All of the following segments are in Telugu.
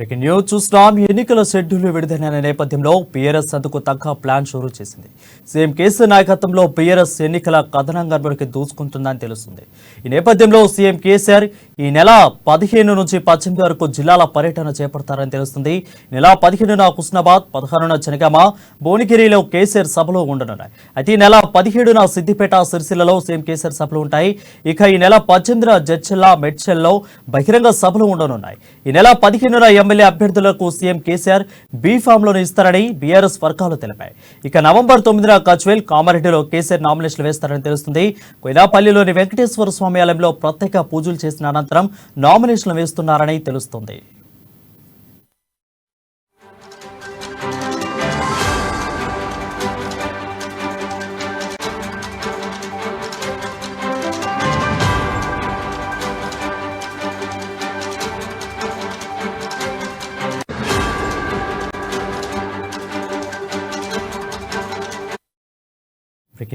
బ్రేకింగ్ న్యూస్ చూస్తున్నాం. ఎన్నికల షెడ్యూల్ విడుదలైన నేపథ్యంలో బీఆర్ఎస్ అందుకు తగ్గ ప్లాన్ షురూ చేసింది. సీఎం కేసీఆర్ నాయకత్వంలో బీఆర్ఎస్ ఎన్నికల కథనాంగంలోకి దూసుకుంటుందని తెలుస్తుంది. ఈ నేపథ్యంలో సీఎం కేసీఆర్ ఈ నెల 15 నుంచి 18 వరకు జిల్లాల పర్యటన చేపడతారని తెలుస్తుంది. ఈ నెల 15న హుస్నాబాద్, 16న జనగామ, భువనగిరిలో కేసీఆర్ సభలు ఉండనున్నాయి. అయితే ఈ నెల 17న సిద్దిపేట, సిరిసిల్లలో సీఎం కేసీఆర్ సభలు ఉంటాయి. ఇక ఈ నెల 18న జడ్చల్ల, మెడ్చల్లో బహిరంగ సభలు ఉండనున్నాయి. ఈ నెల 15న ఎమ్మెల్యే అభ్యర్థులకు సీఎం కేసీఆర్ బీ ఫామ్లను ఇస్తారని బీఆర్ఎస్ వర్గాలు తెలిపాయి. ఇక నవంబర్ 9న కచ్వేల్, కామారెడ్డిలో కేసీఆర్ నామినేషన్లు వేస్తారని తెలుస్తుంది. కొయిలాపల్లిలోని వెంకటేశ్వర స్వామి ఆలయంలో ప్రత్యేక పూజలు చేసిన అనంతరం నామినేషన్లు వేస్తున్నారని తెలుస్తుంది.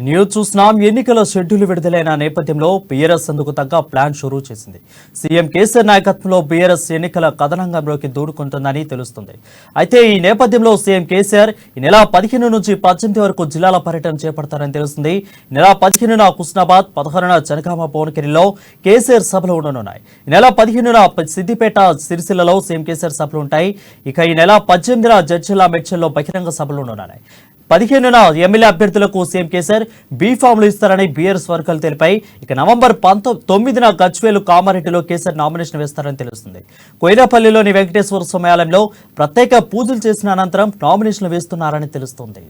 న్యూస్ చూస్తున్నాం. ఎన్నికల షెడ్యూల్ విడుదలైన నేపథ్యంలో బీఆర్ఎస్ అందుకు తగ్గ ప్లాన్ షురూ చేసింది. సీఎం కేసీఆర్ నాయకత్వంలో బీఆర్ఎస్ ఎన్నికల కథనాంగంలోకి దూడుకుంటుందని తెలుస్తుంది. అయితే ఈ నేపథ్యంలో సీఎం కేసీఆర్ ఈ నెల 15 నుంచి 18 వరకు జిల్లాల పర్యటన చేపడతారని తెలుస్తుంది. ఈ నెల 15న హుస్నాబాద్, 16న జనగామ, భువనగిరిలో కేసీఆర్ సభలు ఉండనున్నాయి. ఈ నెల 15న సిద్దిపేట, సిరిసిల్లలో సీఎం కేసీఆర్ సభలు ఉంటాయి. ఇక ఈ నెల 18న జడ్చల్ల, మెడ్చల్లో బహిరంగ సభలు ఉండనున్నాయి. 15న ఎమ్మెల్యే అభ్యర్థులకు సీఎం కేసీఆర్ బీ ఫామ్లు ఇస్తారని బీఆర్ఎస్ వర్గాలు తెలిపాయి. ఇక నవంబర్ 9న గజ్వేల్, కామారెడ్డిలో కేసీఆర్ నామినేషన్ వేస్తారని తెలుస్తుంది. కొయిలాపల్లిలోని వెంకటేశ్వర స్వామి ఆలయంలో ప్రత్యేక పూజలు చేసిన అనంతరం నామినేషన్లు వేస్తున్నారని తెలుస్తుంది.